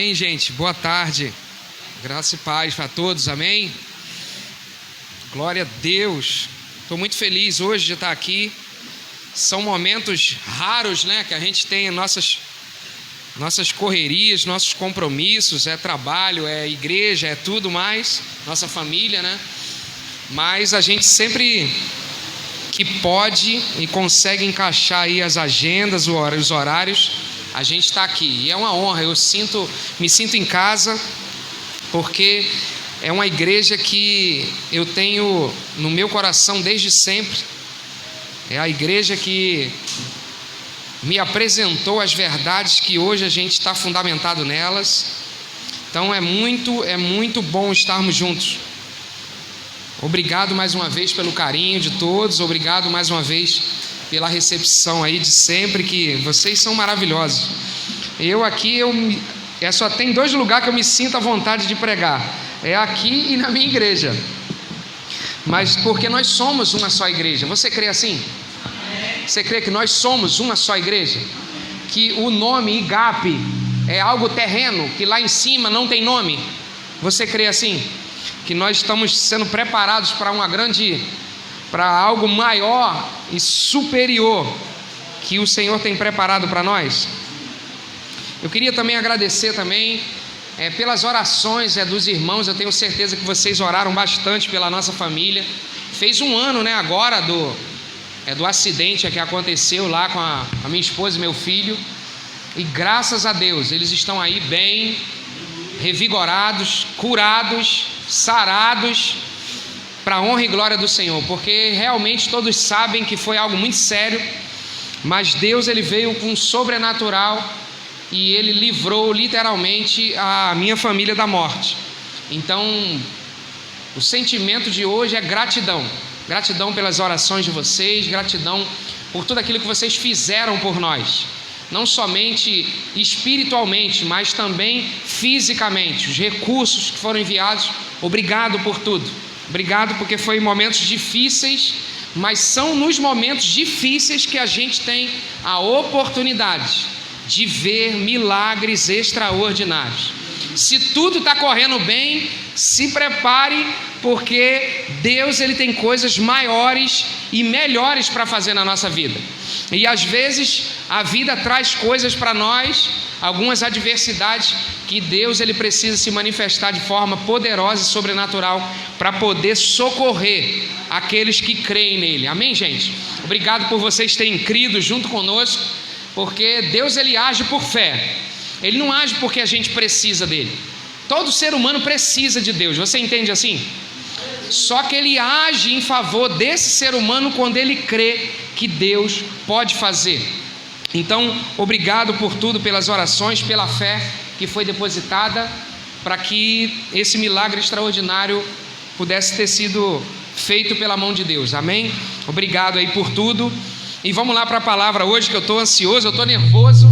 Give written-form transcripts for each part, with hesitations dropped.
Amém, gente, boa tarde, graça e paz para todos, amém? Glória a Deus, estou muito feliz hoje de estar aqui. São momentos raros, né, que a gente tem nossas correrias, nossos compromissos, é trabalho, é igreja, é tudo mais, nossa família, né? Mas a gente sempre que pode e consegue encaixar aí as agendas, os horários, a gente está aqui, e é uma honra. Eu me sinto em casa, porque é uma igreja que eu tenho no meu coração desde sempre. É a igreja que me apresentou as verdades que hoje a gente está fundamentado nelas. Então é muito bom estarmos juntos. Obrigado mais uma vez pelo carinho de todos, obrigado mais uma vez pela recepção aí de sempre, que vocês são maravilhosos. Só tem dois lugares que eu me sinto à vontade de pregar, é aqui e na minha igreja, mas porque nós somos uma só igreja. Você crê assim? Você crê que nós somos uma só igreja? Que o nome IGAP é algo terreno, que lá em cima não tem nome? Você crê assim? Que nós estamos sendo preparados para algo maior e superior que o Senhor tem preparado para nós? Eu queria também agradecer pelas orações dos irmãos. Eu tenho certeza que vocês oraram bastante pela nossa família. Fez um ano, né, agora do acidente que aconteceu lá com a minha esposa e meu filho, e graças a Deus eles estão aí bem, revigorados, curados, sarados, para a honra e glória do Senhor, porque realmente todos sabem que foi algo muito sério, mas Deus ele veio com um sobrenatural e ele livrou literalmente a minha família da morte. Então o sentimento de hoje é gratidão pelas orações de vocês, gratidão por tudo aquilo que vocês fizeram por nós, não somente espiritualmente, mas também fisicamente, os recursos que foram enviados. Obrigado por tudo. Obrigado, porque foi momentos difíceis, mas são nos momentos difíceis que a gente tem a oportunidade de ver milagres extraordinários. Se tudo está correndo bem, se prepare, porque Deus ele tem coisas maiores e melhores para fazer na nossa vida. E às vezes a vida traz coisas para nós, algumas adversidades, que Deus ele precisa se manifestar de forma poderosa e sobrenatural para poder socorrer aqueles que creem nele. Amém, gente? Obrigado por vocês terem crido junto conosco, porque Deus ele age por fé. Ele não age porque a gente precisa dele. Todo ser humano precisa de Deus. Você entende assim? Só que ele age em favor desse ser humano quando ele crê que Deus pode fazer. Então, obrigado por tudo, pelas orações, pela fé que foi depositada para que esse milagre extraordinário pudesse ter sido feito pela mão de Deus. Amém? Obrigado aí por tudo. E vamos lá para a palavra hoje, que eu estou ansioso, eu estou nervoso.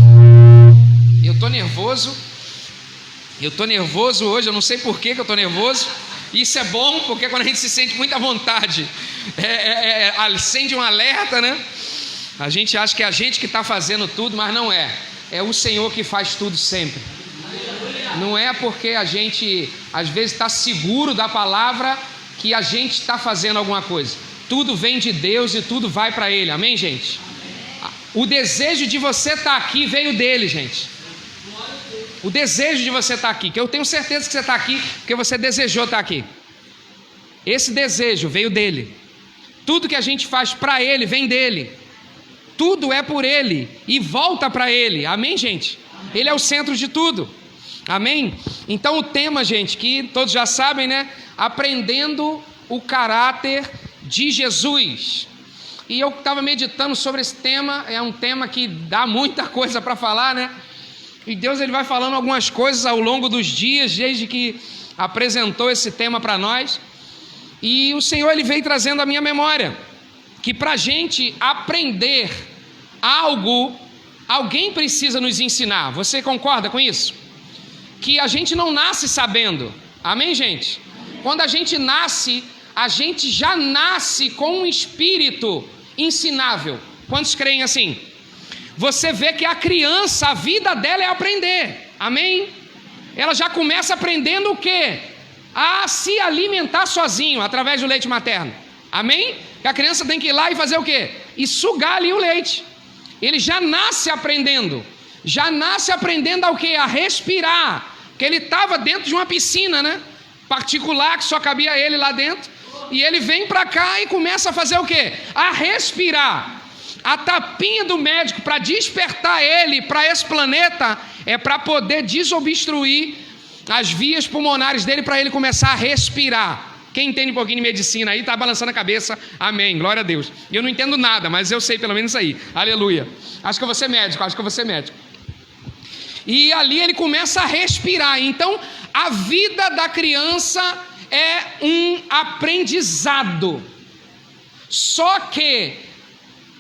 Eu estou nervoso hoje, eu não sei por que eu estou nervoso. Isso é bom, porque quando a gente se sente muito à vontade, acende um alerta, né? A gente acha que é a gente que está fazendo tudo, mas não é. É o Senhor que faz tudo sempre. Não é porque a gente às vezes está seguro da palavra que a gente está fazendo alguma coisa. Tudo vem de Deus e tudo vai para Ele. Amém, gente? O desejo de você estar aqui veio dele, gente. O desejo de você estar aqui, que eu tenho certeza que você está aqui porque você desejou estar aqui. Esse desejo veio dele. Tudo que a gente faz para Ele vem dele. Tudo é por Ele e volta para Ele. Amém, gente? Ele é o centro de tudo. Amém? Então o tema, gente, que todos já sabem, né? Aprendendo o caráter de Jesus. E eu estava meditando sobre esse tema. É um tema que dá muita coisa para falar, né? E Deus ele vai falando algumas coisas ao longo dos dias, desde que apresentou esse tema para nós. E o Senhor ele veio trazendo à minha memória que para a gente aprender algo, alguém precisa nos ensinar. Você concorda com isso? Que a gente não nasce sabendo. Amém, gente? Quando a gente nasce, a gente já nasce com um espírito ensinável. Quantos creem assim? Você vê que a criança, a vida dela é aprender. Amém? ela já começa aprendendo o quê? A se alimentar sozinho, através do leite materno. Amém? Que a criança tem que ir lá e fazer o quê? E sugar ali o leite. Ele já nasce aprendendo. Já nasce aprendendo ao quê? A respirar. Porque ele estava dentro de uma piscina, né? Particular, que só cabia ele lá dentro. E ele vem para cá e começa a fazer o quê? A respirar. A tapinha do médico para despertar ele para esse planeta é para poder desobstruir as vias pulmonares dele, para ele começar a respirar. Quem entende um pouquinho de medicina aí está balançando a cabeça, amém, glória a Deus. Eu não entendo nada, mas eu sei pelo menos isso aí, aleluia. Acho que eu vou ser médico, E ali ele começa a respirar. Então a vida da criança é um aprendizado. Só que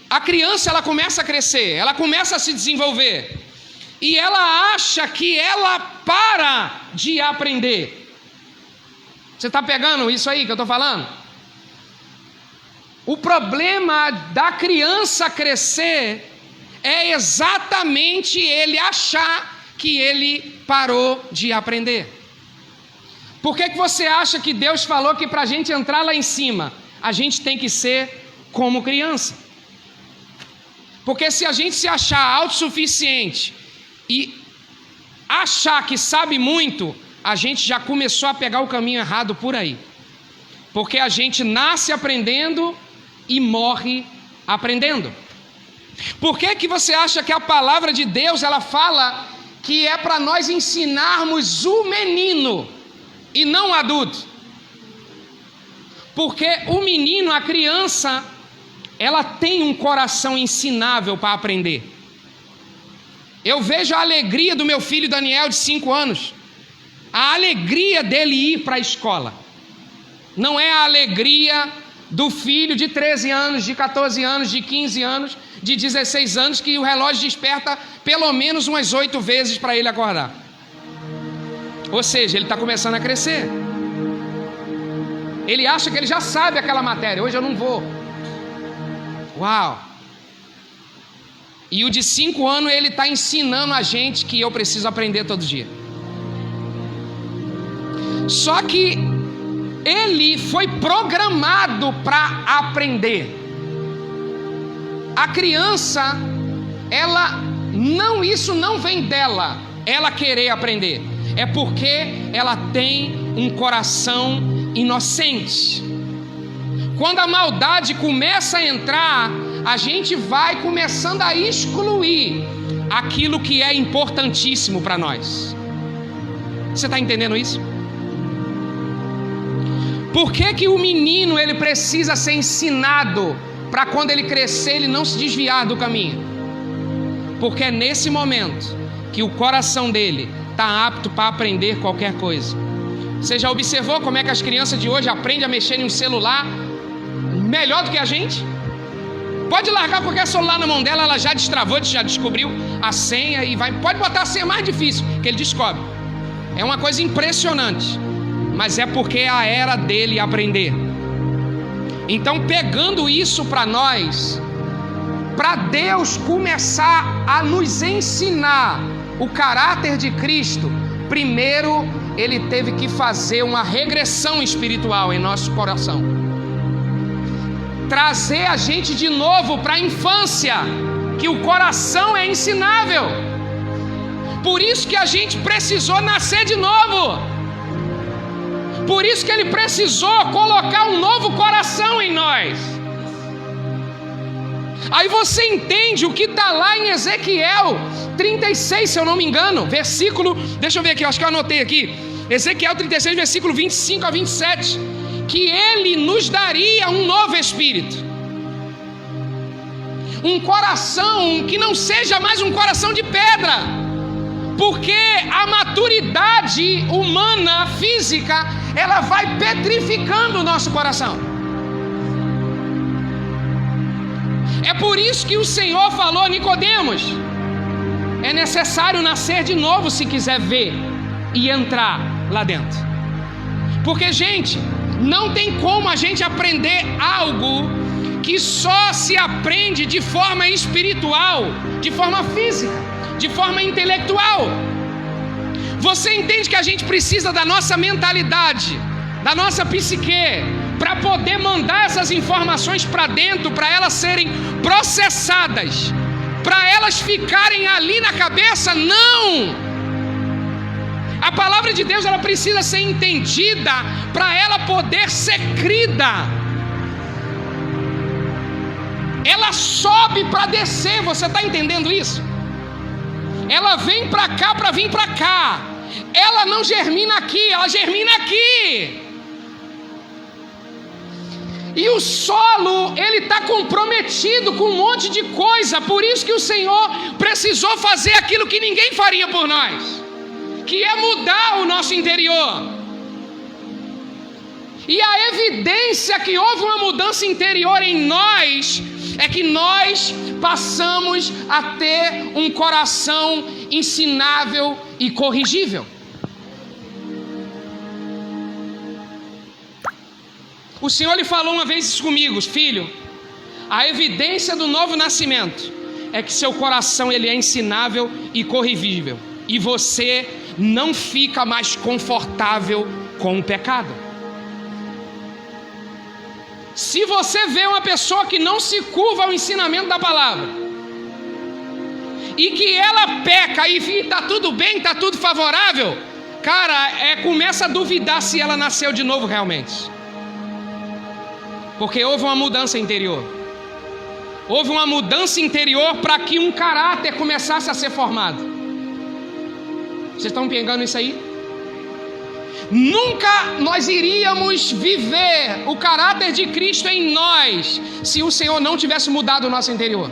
a criança, ela começa a crescer, ela começa a se desenvolver, e ela acha que ela para de aprender. Você está pegando isso aí que eu estou falando? O problema da criança crescer é exatamente ele achar que ele parou de aprender. Por que você acha que Deus falou que para a gente entrar lá em cima, a gente tem que ser como criança? Porque se a gente se achar autossuficiente e achar que sabe muito, a gente já começou a pegar o caminho errado por aí. Porque a gente nasce aprendendo e morre aprendendo. Por que você acha que a palavra de Deus, ela fala que é para nós ensinarmos o menino e não o adulto? Porque o menino, a criança, ela tem um coração ensinável para aprender. Eu vejo a alegria do meu filho Daniel, de 5 anos. A alegria dele ir para a escola. Não é a alegria do filho de 13 anos, de 14 anos, de 15 anos, de 16 anos, que o relógio desperta pelo menos umas 8 vezes para ele acordar. Ou seja, ele está começando a crescer. Ele acha que ele já sabe aquela matéria. Hoje eu não vou. Uau! E o de 5 anos, ele está ensinando a gente que eu preciso aprender todo dia. Só que ele foi programado para aprender. A criança, isso não vem dela, ela querer aprender. É porque ela tem um coração inocente. Quando a maldade começa a entrar, a gente vai começando a excluir aquilo que é importantíssimo para nós. Você está entendendo isso? Por que o menino, ele precisa ser ensinado para quando ele crescer ele não se desviar do caminho? Porque é nesse momento que o coração dele está apto para aprender qualquer coisa. Você já observou como é que as crianças de hoje aprendem a mexer em um celular melhor do que a gente? Pode largar qualquer celular na mão dela, ela já destravou, já descobriu a senha e vai. Pode botar a senha mais difícil, que ele descobre. É uma coisa impressionante. Mas é porque é a era dele aprender. Então, pegando isso para nós, para Deus começar a nos ensinar o caráter de Cristo, primeiro ele teve que fazer uma regressão espiritual em nosso coração. Trazer a gente de novo para a infância, que o coração é ensinável. Por isso que a gente precisou nascer de novo. Por isso que ele precisou colocar um novo coração em nós. Aí você entende o que está lá em Ezequiel 36, se eu não me engano, versículo, deixa eu ver aqui, acho que eu anotei aqui, Ezequiel 36, versículo 25 a 27, que ele nos daria um novo espírito, um coração que não seja mais um coração de pedra, porque a maturidade humana, física, ela vai petrificando o nosso coração. É por isso que o Senhor falou a Nicodemos: é necessário nascer de novo se quiser ver e entrar lá dentro. Porque, gente, não tem como a gente aprender algo que só se aprende de forma espiritual, de forma física, de forma intelectual. Você entende que a gente precisa da nossa mentalidade, da nossa psique, para poder mandar essas informações para dentro, para elas serem processadas, para elas ficarem ali na cabeça? Não! A palavra de Deus, ela precisa ser entendida para ela poder ser crida. Ela sobe para descer, você está entendendo isso? Ela vem para cá para vir para cá. Ela não germina aqui, ela germina aqui. E o solo, ele está comprometido com um monte de coisa. Por isso que o Senhor precisou fazer aquilo que ninguém faria por nós, que é mudar o nosso interior. E a evidência que houve uma mudança interior em nós é que nós passamos a ter um coração ensinável e corrigível. O Senhor lhe falou uma vez isso comigo: filho, a evidência do novo nascimento é que seu coração ele é ensinável e corrigível, e você não fica mais confortável com o pecado. Se você vê uma pessoa que não se curva ao ensinamento da palavra, e que ela peca e está tudo bem, está tudo favorável, cara, começa a duvidar se ela nasceu de novo realmente. Porque houve uma mudança interior. Houve uma mudança interior para que um caráter começasse a ser formado. Vocês estão pegando isso aí? Nunca nós iríamos viver o caráter de Cristo em nós se o Senhor não tivesse mudado o nosso interior.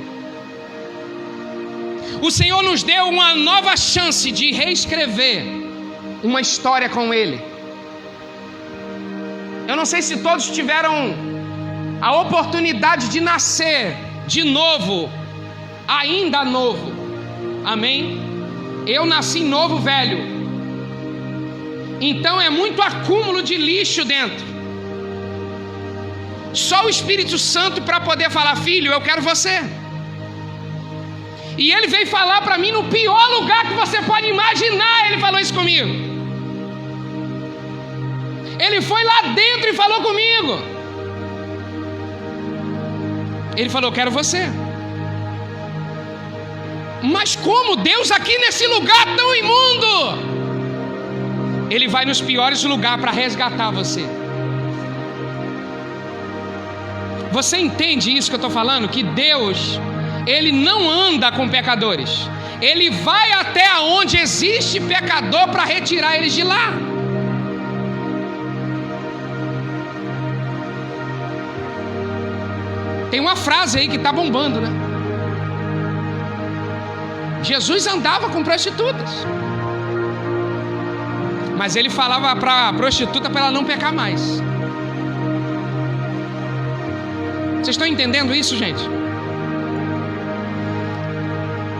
O Senhor nos deu uma nova chance de reescrever uma história com Ele. Eu não sei se todos tiveram a oportunidade de nascer de novo, ainda novo. Amém? Eu nasci novo, velho. Então é muito acúmulo de lixo dentro. Só o Espírito Santo para poder falar: filho, eu quero você. E ele veio falar para mim no pior lugar que você pode imaginar. Ele falou isso comigo. Ele foi lá dentro e falou comigo. Ele falou: quero você. Mas como? Deus aqui nesse lugar tão imundo? Ele vai nos piores lugares para resgatar você. Você entende isso que eu estou falando? Que Deus, Ele não anda com pecadores. Ele vai até onde existe pecador para retirar eles de lá. Tem uma frase aí que está bombando, né? Jesus andava com prostitutas, mas ele falava para a prostituta para ela não pecar mais. Vocês estão entendendo isso, gente?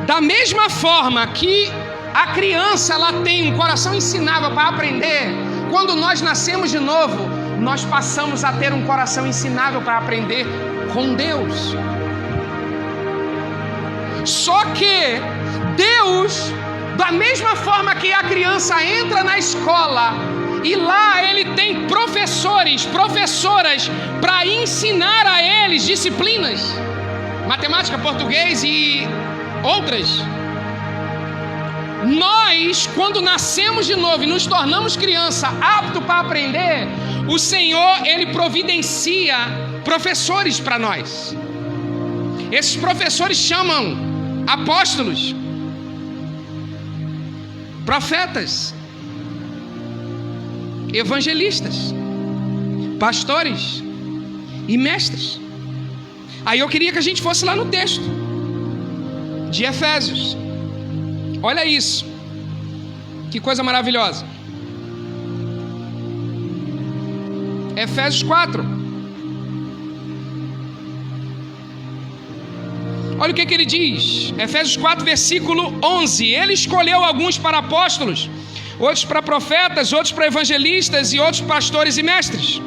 Da mesma forma que a criança ela tem um coração ensinável para aprender, quando nós nascemos de novo, nós passamos a ter um coração ensinável para aprender com Deus. Só que Deus, da mesma forma que a criança entra na escola e lá ele tem professores, professoras para ensinar a eles disciplinas, matemática, português e outras. Nós, quando nascemos de novo e nos tornamos criança apto para aprender, o Senhor, Ele providencia professores para nós. Esses professores chamam apóstolos, profetas, evangelistas, pastores e mestres. Aí eu queria que a gente fosse lá no texto de Efésios. Olha isso, que coisa maravilhosa. Efésios 4. Olha o que ele diz. Efésios 4, versículo 11. Ele escolheu alguns para apóstolos, outros para profetas, outros para evangelistas e outros pastores e mestres.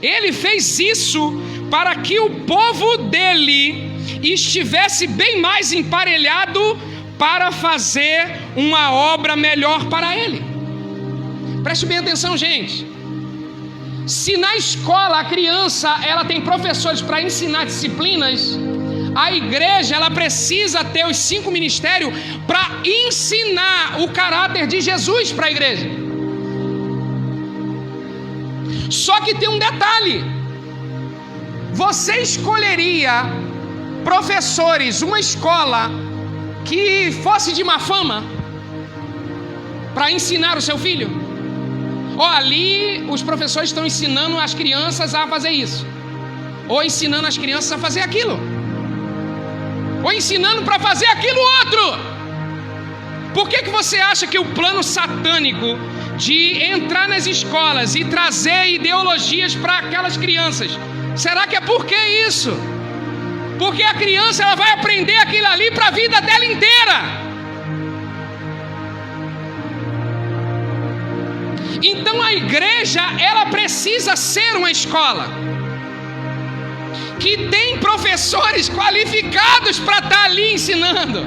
Ele fez isso para que o povo dele estivesse bem mais emparelhado para fazer uma obra melhor para ele. Preste bem atenção, gente. Se na escola a criança ela tem professores para ensinar disciplinas, a igreja ela precisa ter os 5 ministérios para ensinar o caráter de Jesus para a igreja. Só que tem um detalhe: você escolheria professores, uma escola que fosse de má fama para ensinar o seu filho? Ou ali os professores estão ensinando as crianças a fazer isso, ou ensinando as crianças a fazer aquilo, ou ensinando para fazer aquilo outro. Por que você acha que o plano satânico de entrar nas escolas e trazer ideologias para aquelas crianças, será que é por que isso? Porque a criança ela vai aprender aquilo ali para a vida dela inteira. Então a igreja ela precisa ser uma escola que tem professores qualificados para estar ali ensinando,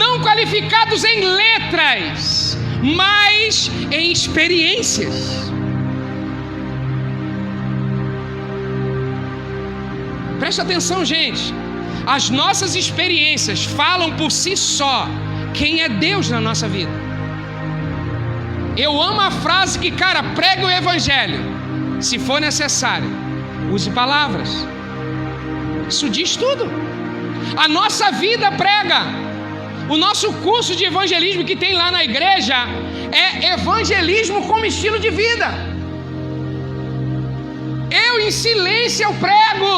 não qualificados em letras, mas em experiências. Presta atenção, gente. As nossas experiências falam por si só quem é Deus na nossa vida. Eu amo a frase que, cara, prega o evangelho. Se for necessário, use palavras. Isso diz tudo. A nossa vida prega. O nosso curso de evangelismo que tem lá na igreja é evangelismo como estilo de vida. Eu em silêncio eu prego.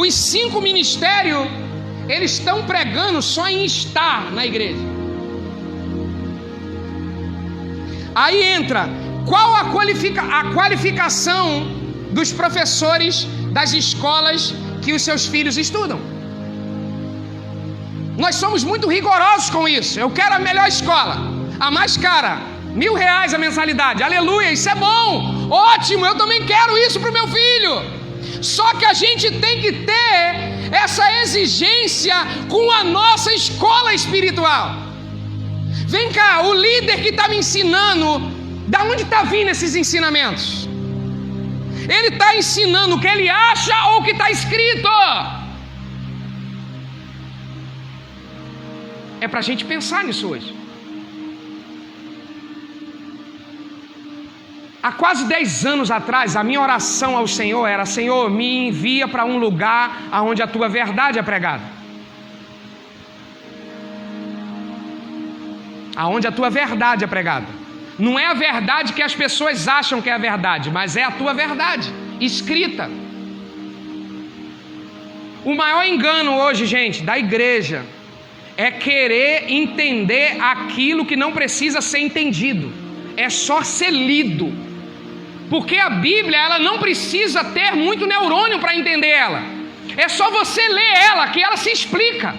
Os 5 ministérios, eles estão pregando só em estar na igreja. Aí entra, qual a qualificação dos professores das escolas que os seus filhos estudam? Nós somos muito rigorosos com isso. Eu quero a melhor escola, a mais cara, R$1.000 a mensalidade, aleluia, isso é bom, ótimo, eu também quero isso para o meu filho. Só que a gente tem que ter essa exigência com a nossa escola espiritual. Vem cá, o líder que está me ensinando, da onde está vindo esses ensinamentos? Ele está ensinando o que ele acha ou o que está escrito? É para a gente pensar nisso hoje. Há quase 10 anos atrás, a minha oração ao Senhor era: Senhor, me envia para um lugar onde a tua verdade é pregada. Aonde a tua verdade é pregada. Não é a verdade que as pessoas acham que é a verdade, mas é a tua verdade escrita. O maior engano hoje, gente, da igreja é querer entender aquilo que não precisa ser entendido. É só ser lido. Porque a Bíblia, ela não precisa ter muito neurônio para entender ela. É só você ler ela, que ela se explica.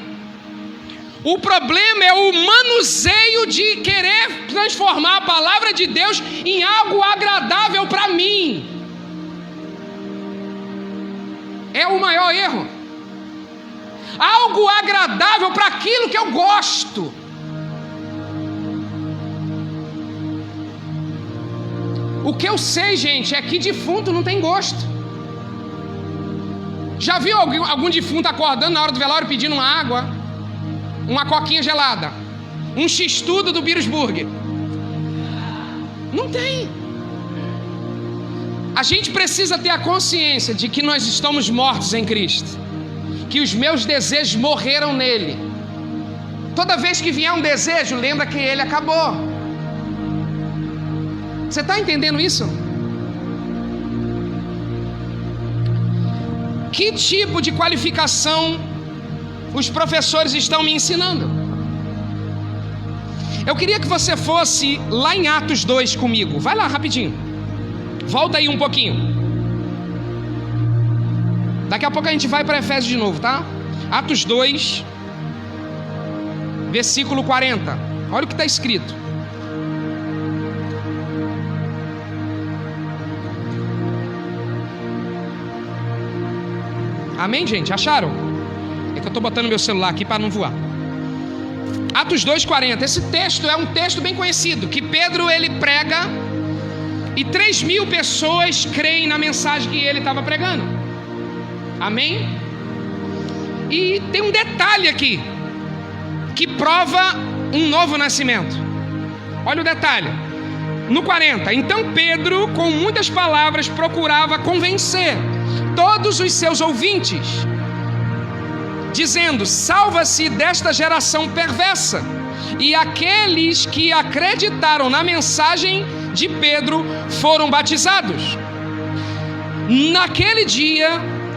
O problema é o manuseio de querer transformar a palavra de Deus em algo agradável para mim. É o maior erro. Algo agradável para aquilo que eu gosto. O que eu sei, gente, é que defunto não tem gosto. Já viu algum defunto acordando na hora do velório pedindo uma água? Uma coquinha gelada, um x-tudo do Birusburg? Não tem. A gente precisa ter a consciência de que nós estamos mortos em Cristo, que os meus desejos morreram nele. Toda vez que vier um desejo, lembra que ele acabou. Você está entendendo isso? Que tipo de qualificação os professores estão me ensinando? Eu queria que você fosse lá em Atos 2 comigo. Vai lá rapidinho. Volta aí um pouquinho. Daqui a pouco a gente vai para Efésios de novo, tá? Atos 2, versículo 40. Olha o que está escrito. Amém, gente? Acharam? É que eu estou botando meu celular aqui para não voar. Atos 2:40. Esse texto é um texto bem conhecido, que Pedro ele prega e 3.000 pessoas creem na mensagem que ele estava pregando. Amém? E tem um detalhe aqui que prova um novo nascimento. Olha o detalhe. No 40. Então Pedro, com muitas palavras, procurava convencer todos os seus ouvintes, dizendo: salva-se desta geração perversa. E aqueles que acreditaram na mensagem de Pedro foram batizados. Naquele dia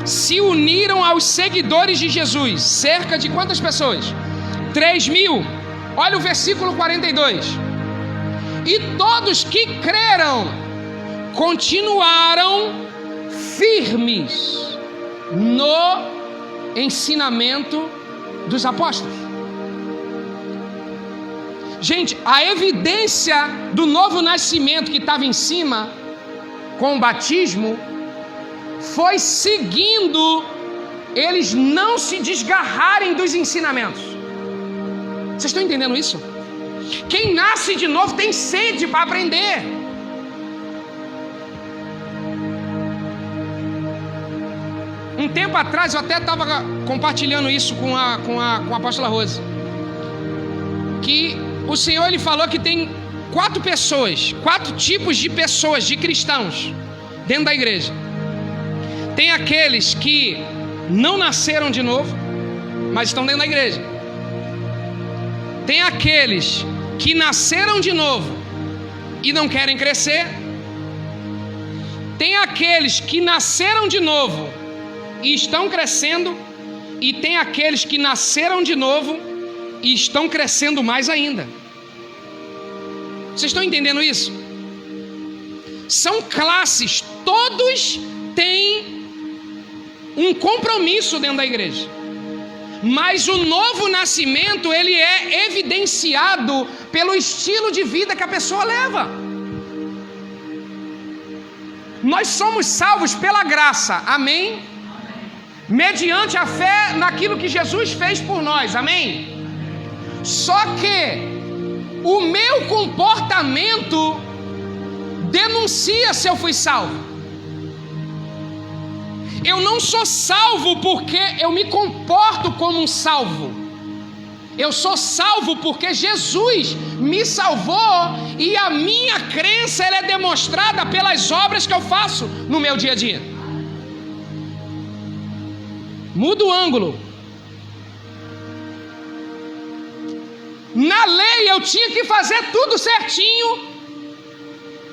se uniram aos seguidores de Jesus cerca de quantas pessoas? 3.000. Olha o versículo 42. E todos que creram continuaram firmes no ensinamento dos apóstolos. Gente, a evidência do novo nascimento que estava em cima com o batismo foi seguindo eles não se desgarrarem dos ensinamentos. Vocês estão entendendo isso? Quem nasce de novo tem sede para aprender. Um tempo atrás eu até estava compartilhando isso com a apóstola Rose, que o Senhor ele falou que tem 4 tipos de pessoas, de cristãos dentro da igreja. Tem aqueles que não nasceram de novo, mas estão dentro da igreja. Tem aqueles que nasceram de novo e não querem crescer. Tem aqueles que nasceram de novo e estão crescendo. E tem aqueles que nasceram de novo e estão crescendo mais ainda. Vocês estão entendendo isso? São classes, todos têm um compromisso dentro da igreja. Mas o novo nascimento, ele é evidenciado pelo estilo de vida que a pessoa leva. Nós somos salvos pela graça, amém? Mediante a fé naquilo que Jesus fez por nós, amém? Só que o meu comportamento denuncia se eu fui salvo. Eu não sou salvo porque eu me comporto como um salvo. Eu sou salvo porque Jesus me salvou e a minha crença ela é demonstrada pelas obras que eu faço no meu dia a dia. Muda o ângulo. Na lei eu tinha que fazer tudo certinho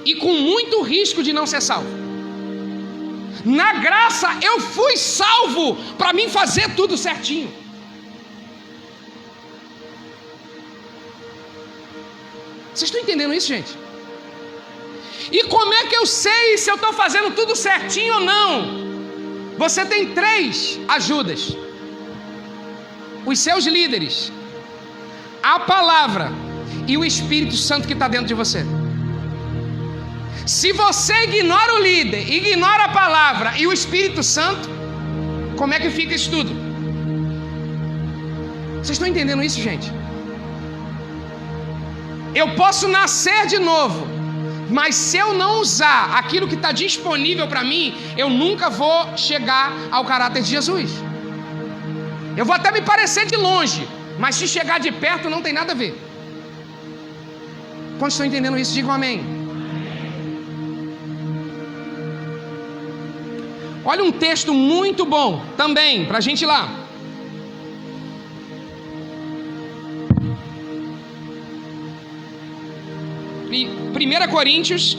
e com muito risco de não ser salvo. Na graça eu fui salvo para mim fazer tudo certinho. Vocês estão entendendo isso, gente? E como é que eu sei se eu estou fazendo tudo certinho ou não? Você tem 3 ajudas: os seus líderes, a palavra e o Espírito Santo que está dentro de você. Se você ignora o líder, ignora a palavra e o Espírito Santo, como é que fica isso tudo? Vocês estão entendendo isso, gente? Eu posso nascer de novo, mas se eu não usar aquilo que está disponível para mim, eu nunca vou chegar ao caráter de Jesus. Eu vou até me parecer de longe, mas se chegar de perto não tem nada a ver. Quantos estão entendendo isso? Digam amém. Olha um texto muito bom também, para a gente ir lá. E 1 Coríntios,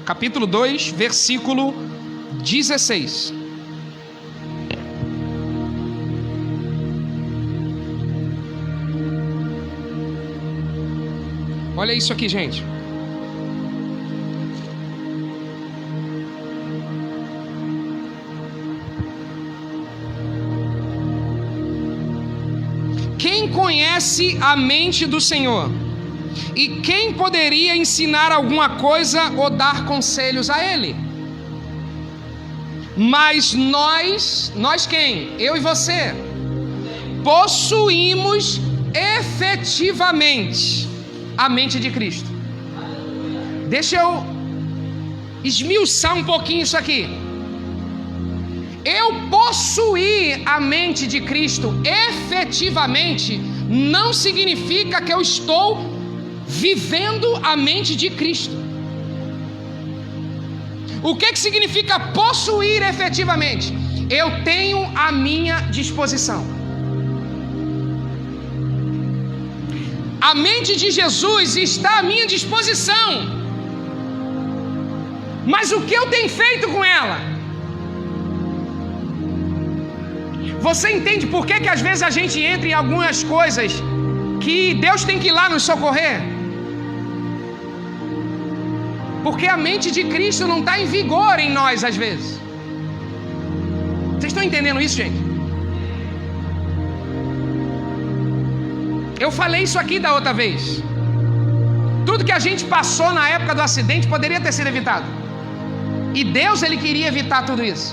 capítulo 2, versículo 16. Olha isso aqui, gente. Quem conhece a mente do Senhor? E quem poderia ensinar alguma coisa ou dar conselhos a ele? Mas nós quem? Eu e você, possuímos efetivamente a mente de Cristo. Deixa eu esmiuçar um pouquinho isso aqui. Eu possuir a mente de Cristo efetivamente não significa que eu estou vivendo a mente de Cristo. O que significa possuir efetivamente? Eu tenho à minha disposição. A mente de Jesus está à minha disposição. Mas o que eu tenho feito com ela? Você entende por que às vezes a gente entra em algumas coisas que Deus tem que ir lá nos socorrer? Porque a mente de Cristo não está em vigor em nós às vezes. Vocês estão entendendo isso, gente? Eu falei isso aqui da outra vez. Tudo que a gente passou na época do acidente poderia ter sido evitado. E Deus, Ele queria evitar tudo isso.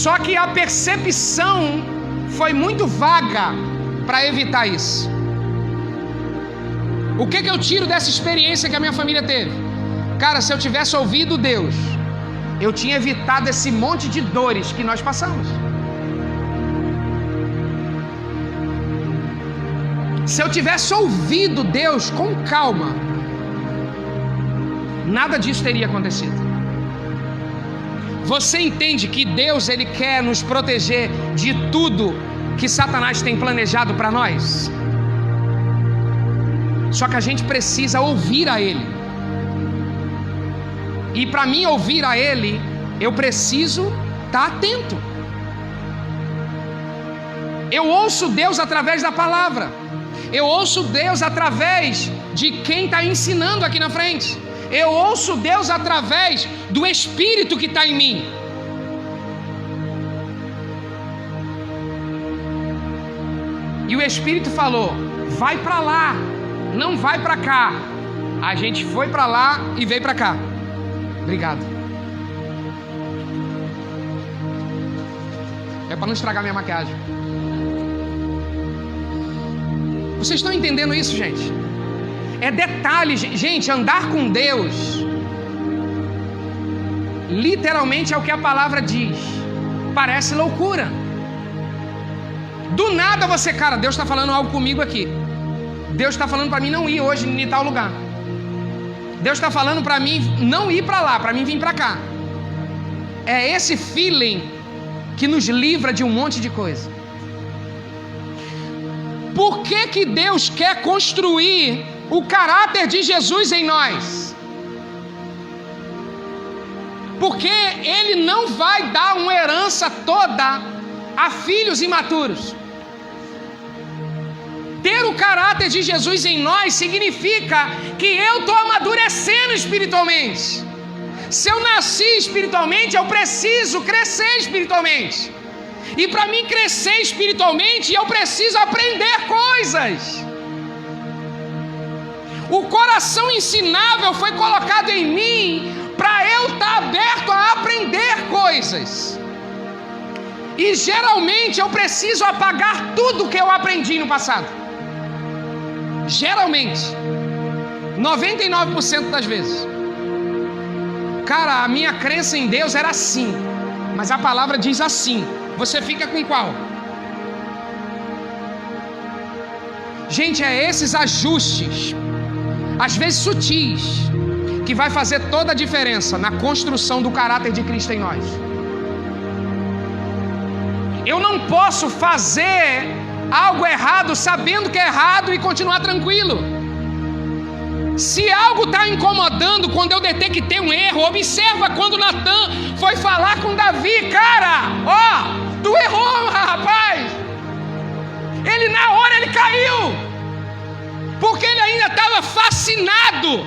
Só que a percepção foi muito vaga para evitar isso. O que eu tiro dessa experiência que a minha família teve? Cara, se eu tivesse ouvido Deus, eu tinha evitado esse monte de dores que nós passamos. Se eu tivesse ouvido Deus com calma, nada disso teria acontecido. Você entende que Deus, Ele quer nos proteger de tudo que Satanás tem planejado para nós? Só que a gente precisa ouvir a Ele. E para mim ouvir a Ele, eu preciso estar atento. Eu ouço Deus através da palavra. Eu ouço Deus através de quem está ensinando aqui na frente. Eu ouço Deus através do Espírito que está em mim. E o Espírito falou: vai para lá, não vai para cá. A gente foi para lá e veio para cá. Obrigado. É para não estragar minha maquiagem. Vocês estão entendendo isso, gente? É detalhe, gente. Andar com Deus literalmente é o que a palavra diz. Parece loucura. Do nada você, cara, Deus está falando algo comigo aqui. Deus está falando para mim não ir hoje em tal lugar. Deus está falando para mim não ir para lá, para mim vir para cá. É esse feeling que nos livra de um monte de coisa. Por que Deus quer construir o caráter de Jesus em nós? Porque Ele não vai dar uma herança toda a filhos imaturos. Ter o caráter de Jesus em nós significa que eu estou amadurecendo espiritualmente. Se eu nasci espiritualmente, eu preciso crescer espiritualmente. E para mim crescer espiritualmente, eu preciso aprender coisas. O coração ensinável foi colocado em mim para eu estar aberto a aprender coisas. E geralmente eu preciso apagar tudo que eu aprendi no passado. Geralmente 99% das vezes. Cara, a minha crença em Deus era assim, mas a palavra diz assim. Você fica com qual? Gente, é esses ajustes, às vezes sutis, que vai fazer toda a diferença na construção do caráter de Cristo em nós. Eu não posso fazer algo errado sabendo que é errado e continuar tranquilo. Se algo está incomodando, quando eu detectei um erro, observa quando Natan foi falar com Davi. Cara, ó, tu errou, rapaz. Ele na hora ele caiu, porque ele ainda estava fascinado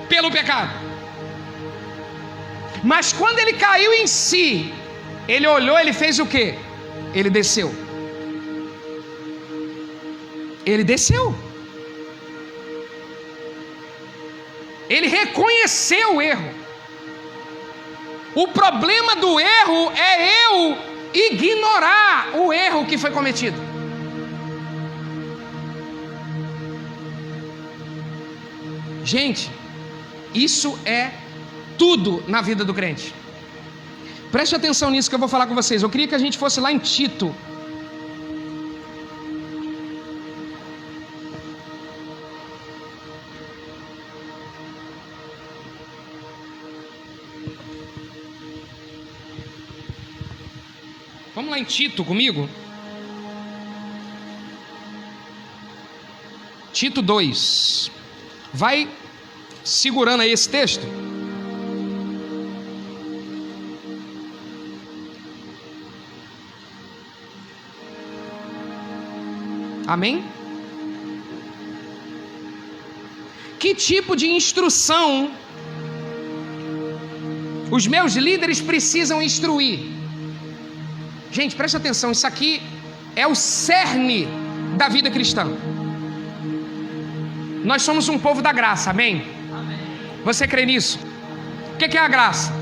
pelo pecado. Mas quando ele caiu em si, ele olhou, ele fez o quê? Ele desceu. Ele desceu. Ele reconheceu o erro. O problema do erro é eu ignorar o erro que foi cometido. Gente, isso é tudo na vida do crente. Preste atenção nisso que eu vou falar com vocês. Eu queria que a gente fosse lá em Tito. Vamos lá em Tito comigo? Tito 2. Vai segurando aí esse texto. Amém? Que tipo de instrução os meus líderes precisam instruir? Gente, preste atenção, isso aqui é o cerne da vida cristã. Nós somos um povo da graça, amém? Amém. Você crê nisso? O que é a graça?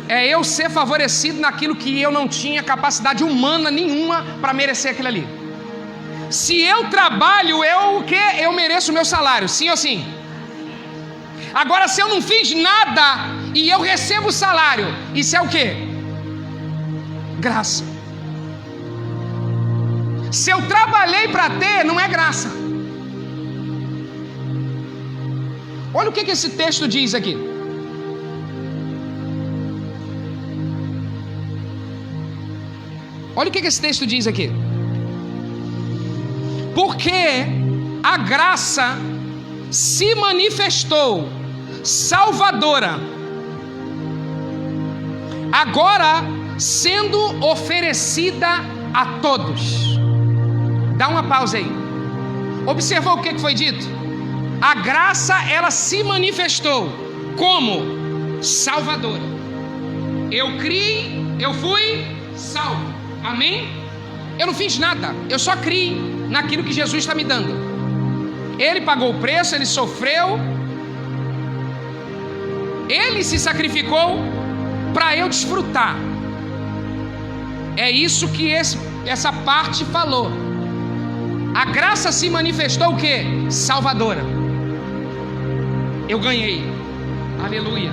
É eu ser favorecido naquilo que eu não tinha capacidade humana nenhuma para merecer aquilo ali. Se eu trabalho, eu mereço o meu salário, sim ou sim? Agora, se eu não fiz nada e eu recebo o salário, isso é o quê? Graça. Se eu trabalhei para ter, não é graça. Olha o que esse texto diz aqui. Olha o que esse texto diz aqui. Porque a graça se manifestou salvadora, agora sendo oferecida a todos. Dá uma pausa aí. Observou o que foi dito? A graça, ela se manifestou como salvadora. Eu criei, eu fui salvo. Amém? Eu não fiz nada, eu só criei naquilo que Jesus está me dando. Ele pagou o preço, ele sofreu, ele se sacrificou para eu desfrutar. É isso que essa parte falou. A graça se manifestou o quê? Salvadora. Eu ganhei. Aleluia.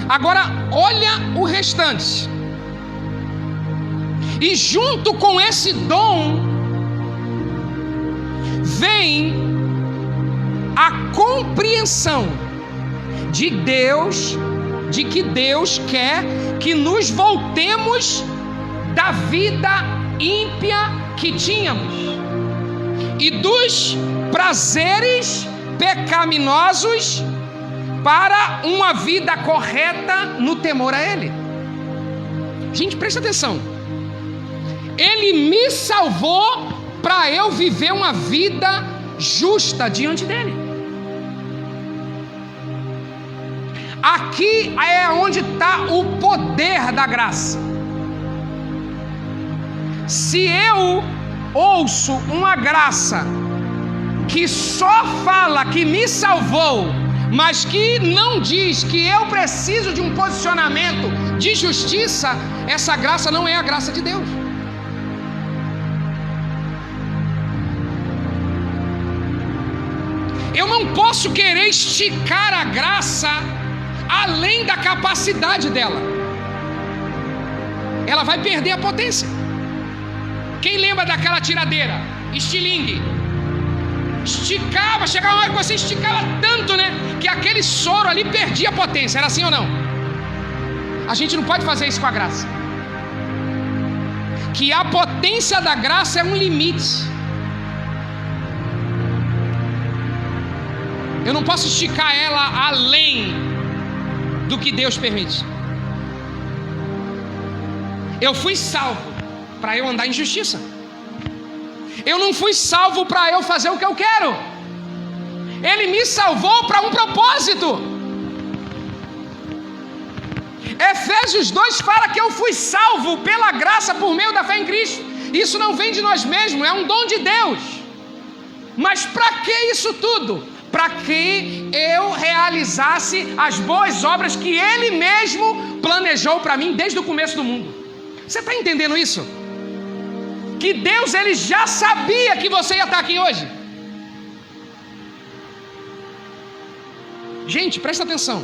Agora, olha o restante. E junto com esse dom, vem a compreensão de Deus, de que Deus quer que nos voltemos da vida ímpia que tínhamos e dos prazeres pecaminosos para uma vida correta no temor a Ele. Gente, presta atenção. Ele me salvou para eu viver uma vida justa diante dele. Aqui é onde está o poder da graça. Se eu ouço uma graça que só fala que me salvou, mas que não diz que eu preciso de um posicionamento de justiça, essa graça não é a graça de Deus. Eu não posso querer esticar a graça além da capacidade dela. Ela vai perder a potência. Quem lembra daquela tiradeira? Estilingue. Esticava, chegava uma hora que você esticava tanto, né? Que aquele soro ali perdia a potência. Era assim ou não? A gente não pode fazer isso com a graça. Que a potência da graça é um limite. Eu não posso esticar ela além do que Deus permite. Eu fui salvo para eu andar em justiça. Eu não fui salvo para eu fazer o que eu quero. Ele me salvou para um propósito. Efésios 2 fala que eu fui salvo pela graça por meio da fé em Cristo. Isso não vem de nós mesmos, é um dom de Deus. Mas para que isso tudo? Para que eu realizasse as boas obras que Ele mesmo planejou para mim desde o começo do mundo. Você está entendendo isso? Que Deus, Ele já sabia que você ia estar aqui hoje. Gente, presta atenção.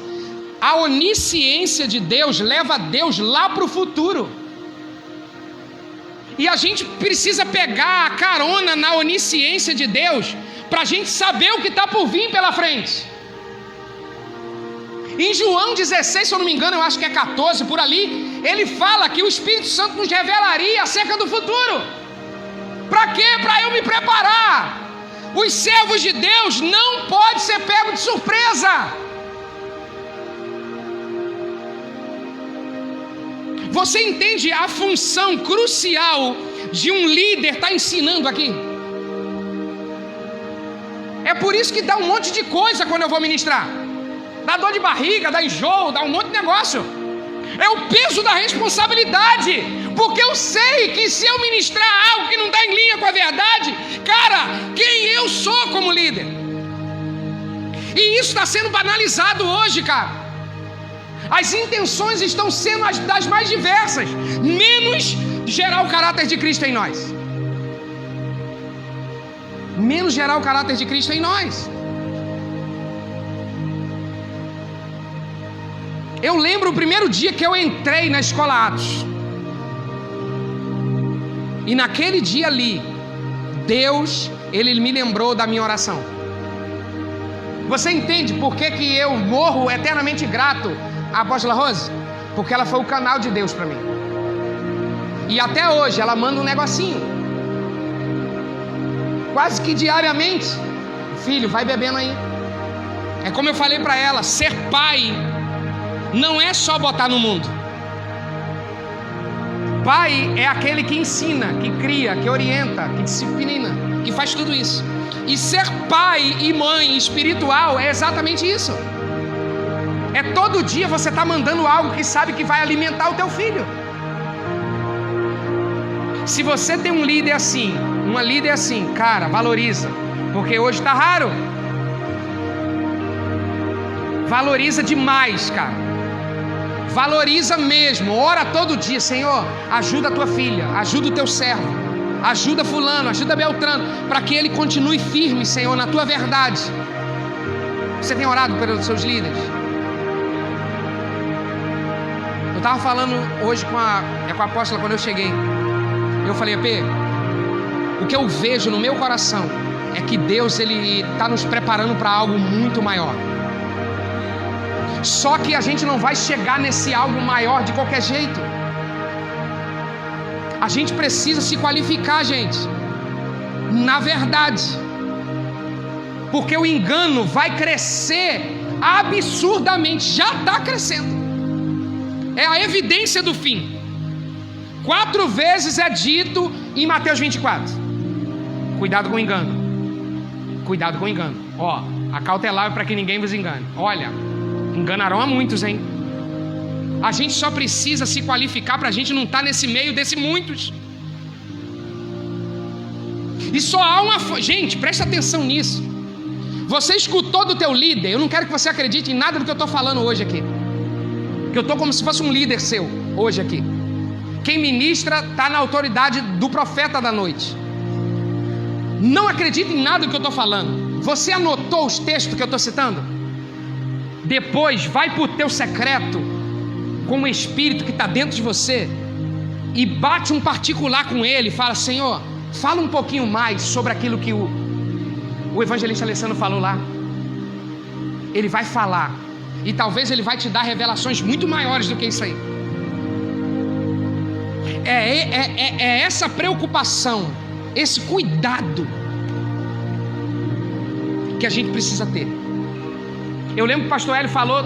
A onisciência de Deus leva Deus lá para o futuro. E a gente precisa pegar a carona na onisciência de Deus para a gente saber o que está por vir pela frente. Em João 16, se eu não me engano, eu acho que é 14, por ali, ele fala que o Espírito Santo nos revelaria acerca do futuro. Para quê? Para eu me preparar. Os servos de Deus não podem ser pegos de surpresa. Você entende a função crucial de um líder estar ensinando aqui? É por isso que dá um monte de coisa quando eu vou ministrar. Dá dor de barriga, dá enjoo, dá um monte de negócio. É o peso da responsabilidade. Porque eu sei que se eu ministrar algo que não está em linha com a verdade, cara, quem eu sou como líder? E isso está sendo banalizado hoje, cara. As intenções estão sendo das mais diversas, menos gerar o caráter de Cristo em nós. Menos gerar o caráter de Cristo em nós. Eu lembro o primeiro dia que eu entrei na escola Atos. E naquele dia ali, Deus, Ele me lembrou da minha oração. Você entende por que eu morro eternamente grato à apóstola Rose? Porque ela foi o canal de Deus para mim. E até hoje ela manda um negocinho. Quase que diariamente. Filho, vai bebendo aí. É como eu falei para ela, ser pai não é só botar no mundo. Pai é aquele que ensina, que cria, que orienta, que disciplina, que faz tudo isso. E ser pai e mãe espiritual é exatamente isso. É todo dia você está mandando algo que sabe que vai alimentar o teu filho. Se você tem um líder assim, uma líder assim, cara, valoriza. Porque hoje está raro. Valoriza demais, cara. Valoriza mesmo. Ora todo dia, Senhor, ajuda a tua filha, ajuda o teu servo, ajuda fulano, ajuda Beltrano, para que ele continue firme, Senhor, na tua verdade. Você tem orado pelos seus líderes? Eu estava falando hoje com a apóstola quando eu cheguei. Eu falei, P, o que eu vejo no meu coração é que Deus, Ele está nos preparando para algo muito maior. Só que a gente não vai chegar nesse algo maior de qualquer jeito. A gente precisa se qualificar, gente, na verdade. Porque o engano vai crescer absurdamente. Já está crescendo. É a evidência do fim. 4 vezes é dito em Mateus 24. Cuidado com o engano. Cuidado com o engano. Ó, acautelar para que ninguém vos engane. Olha, enganarão a muitos, hein? A gente só precisa se qualificar para a gente não estar nesse meio desse muitos. E só há uma... Gente, presta atenção nisso. Você escutou do teu líder. Eu não quero que você acredite em nada do que eu estou falando hoje aqui. Que eu estou como se fosse um líder seu hoje aqui. Quem ministra está na autoridade do profeta da noite. Não acredite em nada do que eu estou falando. Você anotou os textos que eu estou citando? Depois vai para o teu secreto com o Espírito que está dentro de você e bate um particular com ele e fala, Senhor, fala um pouquinho mais sobre aquilo que o evangelista Alessandro falou lá. Ele vai falar e talvez ele vai te dar revelações muito maiores do que isso aí. É essa preocupação, esse cuidado que a gente precisa ter. Eu lembro que o pastor Hélio falou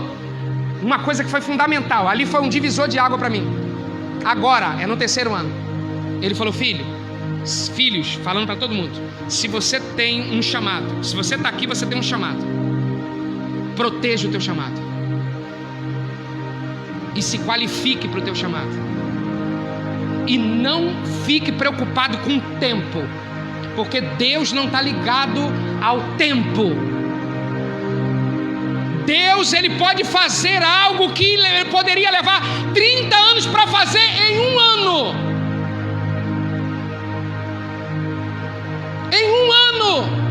uma coisa que foi fundamental. Ali foi um divisor de água para mim. Agora, é no 3º ano. Ele falou, filhos, falando para todo mundo, se você tem um chamado, se você está aqui, você tem um chamado, proteja o teu chamado e se qualifique para o teu chamado. E não fique preocupado com o tempo, porque Deus não está ligado ao tempo. Deus, Ele pode fazer algo que Ele poderia levar 30 anos para fazer em um ano. Em um ano.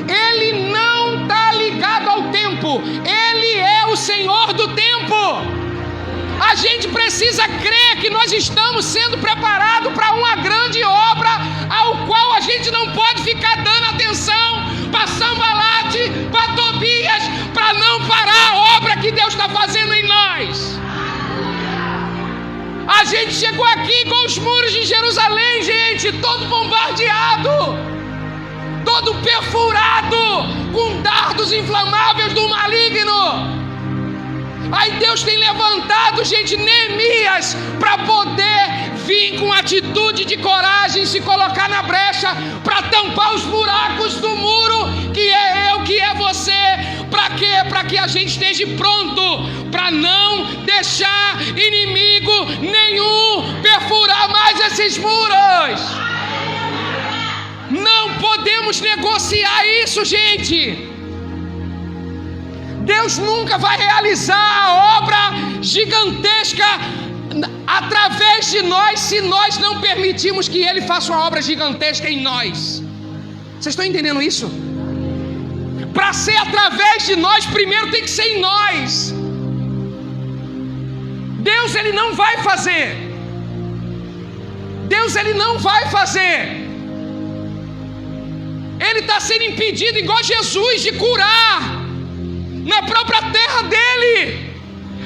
Ele não está ligado ao tempo. Ele é o Senhor do tempo. A gente precisa crer que nós estamos sendo preparados para uma grande obra, ao qual a gente não pode ficar dando atenção para Sambalate, para Tobias, para não parar a obra que Deus está fazendo em nós. A gente chegou aqui com os muros de Jerusalém, gente, todo bombardeado, todo perfurado, com dardos inflamáveis do maligno. Aí Deus tem levantado, gente, Neemias, para poder vir com atitude de coragem, se colocar na brecha, para tampar os buracos do muro, que é eu, que é você. Para quê? Para que a gente esteja pronto, para não deixar inimigo nenhum perfurar mais esses muros. Não podemos negociar isso, gente. Deus nunca vai realizar a obra gigantesca através de nós, se nós não permitirmos que Ele faça uma obra gigantesca em nós. Vocês estão entendendo isso? Para ser através de nós, primeiro tem que ser em nós. Deus, Ele não vai fazer. Deus, Ele não vai fazer. Ele está sendo impedido, igual Jesus, de curar na própria terra dele.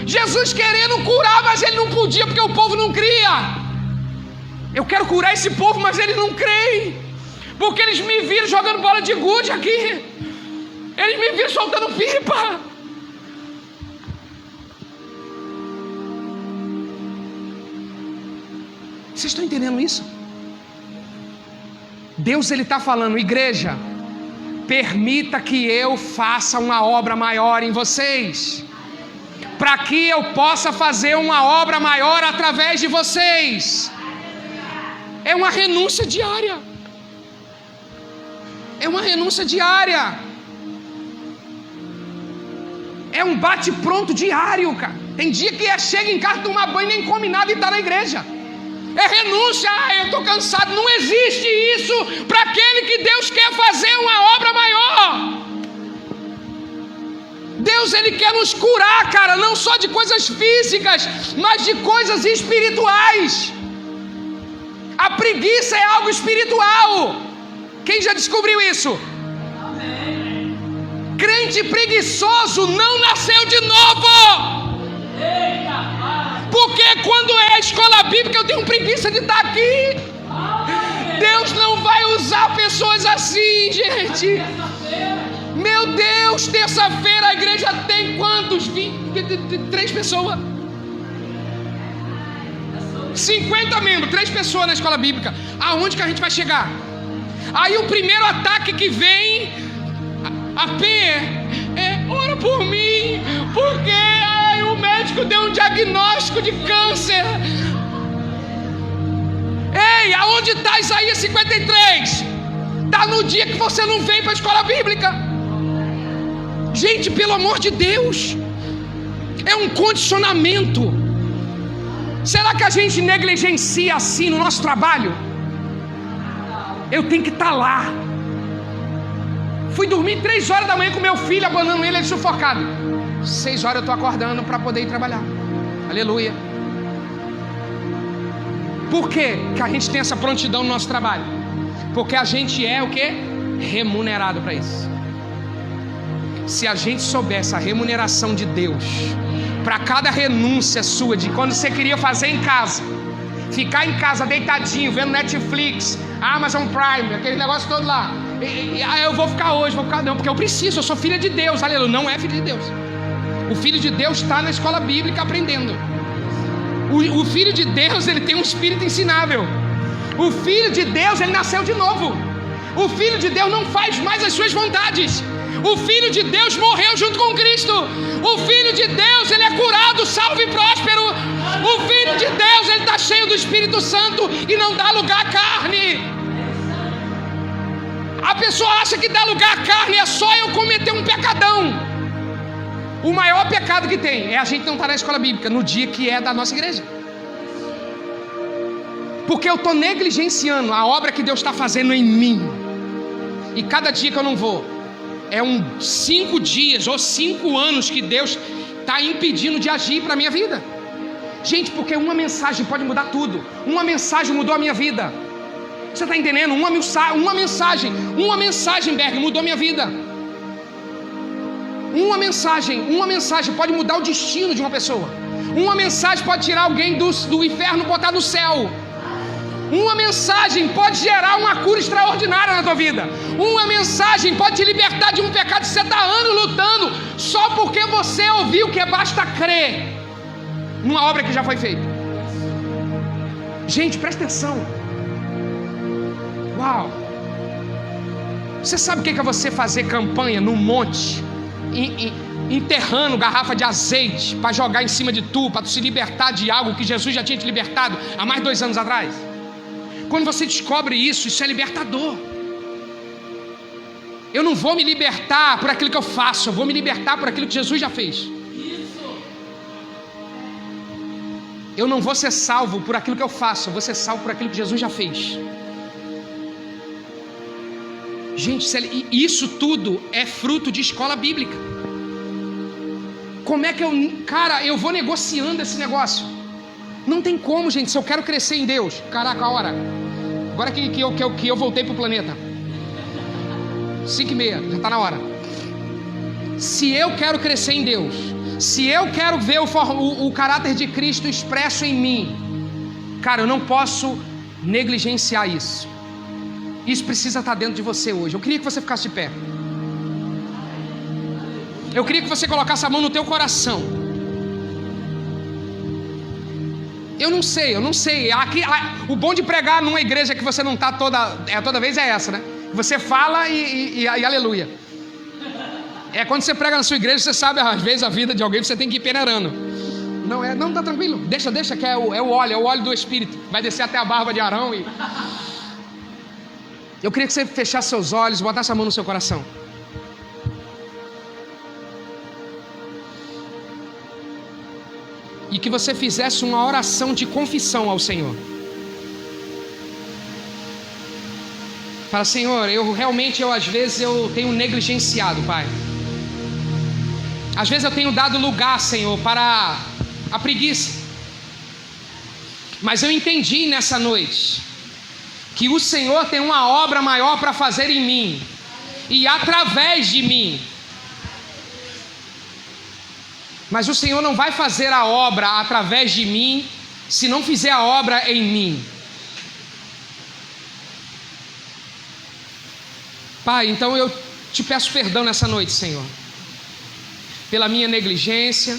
Jesus querendo curar, mas ele não podia, porque o povo não cria. Eu quero curar esse povo, mas eles não creem, porque eles me viram jogando bola de gude aqui, eles me viram soltando pipa. Vocês estão entendendo isso? Deus, Ele está falando, igreja, permita que eu faça uma obra maior em vocês, para que eu possa fazer uma obra maior através de vocês. É uma renúncia diária. É uma renúncia diária. É um bate-pronto diário, cara. Tem dia que chega em casa, toma banho, nem come nada e está na igreja. É renúncia. Eu estou cansado. Não existe isso para aquele que Deus quer fazer uma obra maior. Deus, Ele quer nos curar, cara, não só de coisas físicas, mas de coisas espirituais. A preguiça é algo espiritual. Quem já descobriu isso? Amém. Crente preguiçoso não nasceu de novo. Porque quando é a escola bíblica, eu tenho preguiça de estar aqui. Deus não vai usar pessoas assim, gente. Meu Deus, terça-feira a igreja tem quantos? 3 pessoas. 50 membros, 3 pessoas na escola bíblica. Aonde que a gente vai chegar? Aí o primeiro ataque que vem, a P é ora por mim, porque o médico deu um diagnóstico de câncer. Ei, aonde está Isaías 53? Está no dia que você não vem para a escola bíblica. Gente, pelo amor de Deus, é um condicionamento. Será que a gente negligencia assim no nosso trabalho? Eu tenho que estar lá. Fui dormir 3 horas da manhã com meu filho, abandonando ele sufocado. 6 horas eu estou acordando para poder ir trabalhar. Aleluia. Por que a gente tem essa prontidão no nosso trabalho? Porque a gente é o quê? Remunerado para isso. Se a gente soubesse a remuneração de Deus para cada renúncia sua, de quando você queria fazer em casa, ficar em casa deitadinho, vendo Netflix, Amazon Prime, aquele negócio todo lá, eu vou ficar hoje, não, porque eu preciso, eu sou filha de Deus, aleluia. Não é filho de Deus. O filho de Deus está na escola bíblica aprendendo. O filho de Deus, ele tem um espírito ensinável. O filho de Deus, ele nasceu de novo. O filho de Deus não faz mais as suas vontades. O Filho de Deus morreu junto com Cristo. O Filho de Deus, ele é curado, salvo e próspero. O Filho de Deus, ele está cheio do Espírito Santo e não dá lugar à carne. A pessoa acha que dá lugar à carne é só eu cometer um pecadão. O maior pecado que tem é a gente não estar na escola bíblica no dia que é da nossa igreja. Porque eu estou negligenciando a obra que Deus está fazendo em mim. E cada dia que eu não vou, é 5 dias ou 5 anos que Deus está impedindo de agir para a minha vida. Gente, porque uma mensagem pode mudar tudo. Uma mensagem mudou a minha vida. Você está entendendo? Uma mensagem, Berg, mudou a minha vida. Uma mensagem pode mudar o destino de uma pessoa. Uma mensagem pode tirar alguém do inferno e botar no céu. Uma mensagem pode gerar uma cura extraordinária na tua vida. Uma mensagem pode te libertar de um pecado que você está anos lutando, só porque você ouviu que basta crer numa obra que já foi feita. Gente, presta atenção. Uau! Você sabe o que é você fazer campanha no monte, enterrando garrafa de azeite para jogar em cima de tu, para tu se libertar de algo que Jesus já tinha te libertado há mais de 2 anos atrás? Quando você descobre isso é libertador. Eu não vou me libertar por aquilo que eu faço, eu vou me libertar por aquilo que Jesus já fez. Eu não vou ser salvo por aquilo que eu faço, eu vou ser salvo por aquilo que Jesus já fez. Gente, isso tudo é fruto de escola bíblica. Como é que eu vou negociando esse negócio? Não tem como, gente, se eu quero crescer em Deus. Caraca, a hora. Agora que eu voltei pro planeta. 5:30, já está na hora. Se eu quero crescer em Deus, se eu quero ver o caráter de Cristo expresso em mim, cara, eu não posso negligenciar isso. Isso precisa estar dentro de você hoje. Eu queria que você ficasse de pé. Eu queria que você colocasse a mão no teu coração. Eu não sei. O bom de pregar numa igreja que você não está toda vez é essa, né? Você fala e aleluia. Quando você prega na sua igreja, você sabe, às vezes, a vida de alguém, você tem que ir peneirando. Não, tá tranquilo. Deixa que é o óleo do Espírito. Vai descer até a barba de Arão e... Eu queria que você fechasse seus olhos, botasse a mão no seu coração. E que você fizesse uma oração de confissão ao Senhor. Fala, Senhor, às vezes eu tenho negligenciado, Pai. Às vezes eu tenho dado lugar, Senhor, para a preguiça. Mas eu entendi nessa noite que o Senhor tem uma obra maior para fazer em mim e através de mim. Mas o Senhor não vai fazer a obra através de mim se não fizer a obra em mim. Pai, então eu te peço perdão nessa noite, Senhor, pela minha negligência.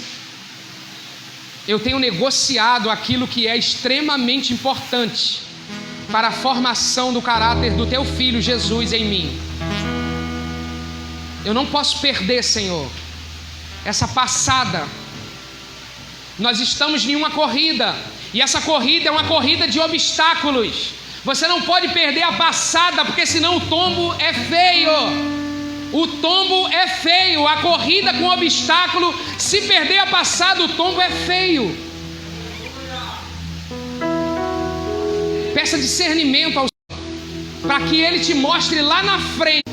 Eu tenho negociado aquilo que é extremamente importante para a formação do caráter do teu Filho Jesus em mim. Eu não posso perder, Senhor, essa passada. Nós estamos em uma corrida, e essa corrida é uma corrida de obstáculos. Você não pode perder a passada, porque senão o tombo é feio. O tombo é feio. A corrida com obstáculo, se perder a passada, o tombo é feio. Peça discernimento ao Senhor, para que Ele te mostre lá na frente.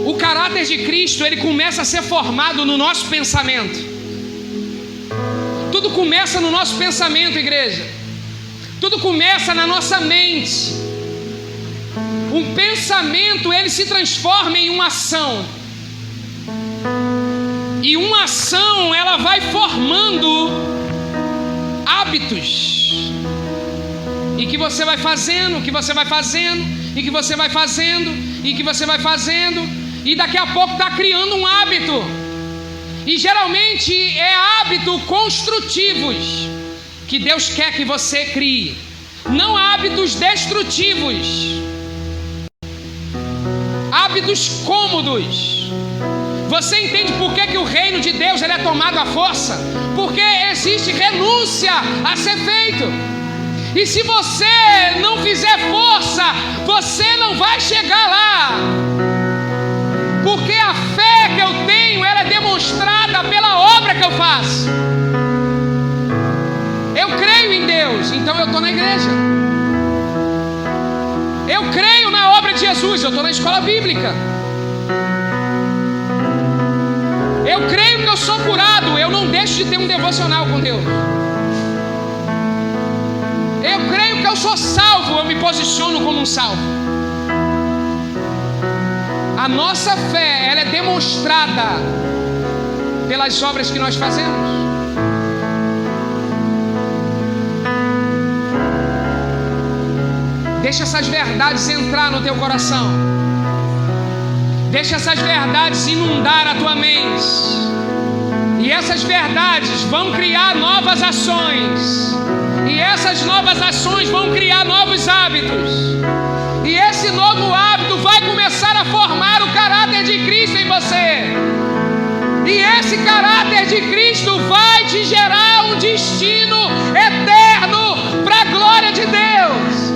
O caráter de Cristo, ele começa a ser formado no nosso pensamento. Tudo começa no nosso pensamento, igreja. Tudo começa na nossa mente. Um pensamento, ele se transforma em uma ação. E uma ação, ela vai formando hábitos. E que você vai fazendo, que você vai fazendo, e que você vai fazendo, e que você vai fazendo. E daqui a pouco está criando um hábito. E geralmente é hábito construtivos que Deus quer que você crie, não hábitos destrutivos. hábitos cômodos. Você entende por que o reino de Deus ele é tomado à força? Porque existe renúncia a ser feito. E se você não fizer força, você não vai chegar lá. Porque a fé que eu tenho, ela é demonstrada pela obra que eu faço. Eu creio em Deus, então eu estou na igreja. Eu creio na obra de Jesus, eu estou na escola bíblica. Eu creio que eu sou curado, eu não deixo de ter um devocional com Deus. Eu creio que eu sou salvo, eu me posiciono como um salvo. A nossa fé, ela é demonstrada pelas obras que nós fazemos. Deixa essas verdades entrar no teu coração. Deixa essas verdades inundar a tua mente. E essas verdades vão criar novas ações. E essas novas ações vão criar novos hábitos. E esse novo hábito vai começar a formar o caráter de Cristo em você. E esse caráter de Cristo vai te gerar um destino eterno para a glória de Deus.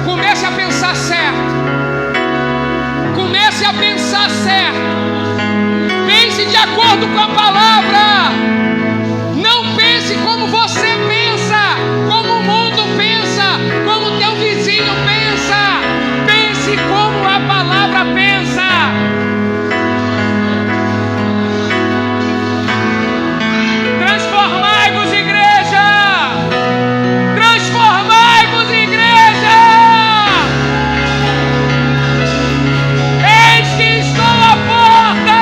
Comece a pensar certo. Comece a pensar certo. Pense de acordo com a palavra. Não pense como você pensa, como o mundo pensa, como o teu vizinho pensa. Pense como a palavra pensa. Transformai-vos, igreja. Transformai-vos, igreja. Eis que estou à porta.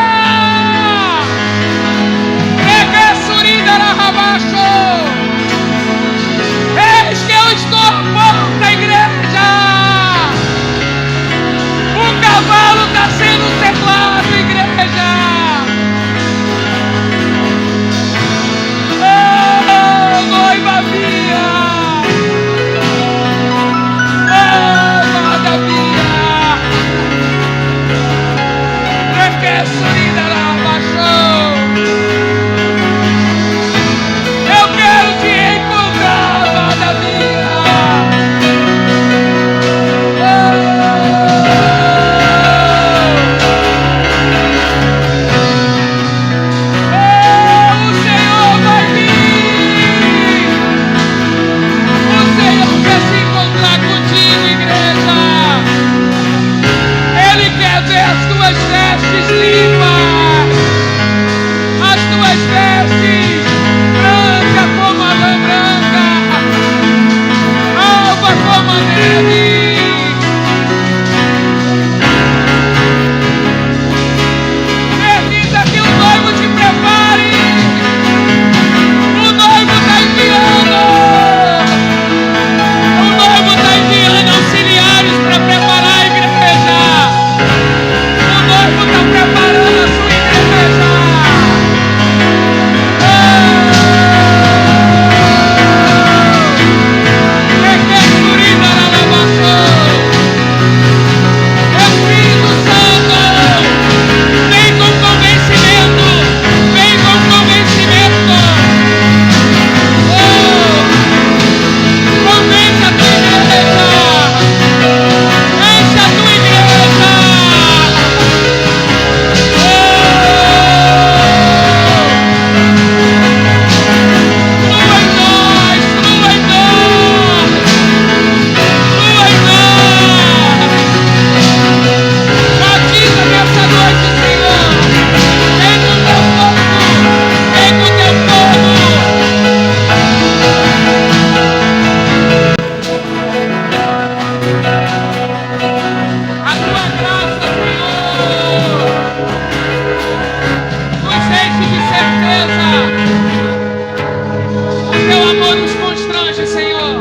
Eis que eu estou à porta, igreja. O cavalo está sendo sedlado, igreja. Oh, noiva minha. Oh, amada minha. Requeçorida lá baixou. Eu quero te encontrar, amada minha. O Senhor vai vir. O Senhor quer se encontrar contigo, igreja. Ele quer ver as tuas vestes limpas, as tuas vestes branca como a lã branca, alva como a neve. Permita que o noivo te prepare. O noivo está enviando. O noivo está enviando auxiliares para preparar a igreja. O noivo está preparando a sua igreja. Espírito Santo, vem com convencimento, vem com convencimento. Convence a tua igreja, enche a tua igreja. Flua em nós, flua em nós, flua em nós. Batiza nessa noite, Senhor. Vem com teu fogo, vem com teu fogo. A tua graça, Senhor, nos enche de certeza. O teu amor nos constrange, Senhor.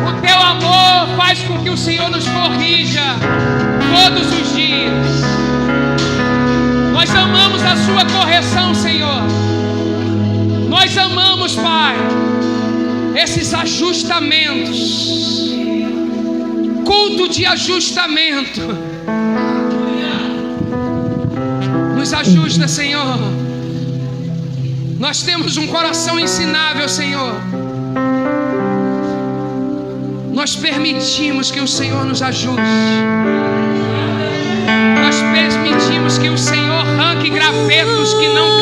O teu amor faz com que o Senhor nos corrija todos os dias. Nós amamos a sua correção, Senhor. Nós amamos, Pai. esses ajustamentos, culto de ajustamento. Nos ajusta, Senhor. Nós temos um coração ensinável, Senhor. Nós permitimos que o Senhor nos ajuste. Nós permitimos que o Senhor arranque gravetos que não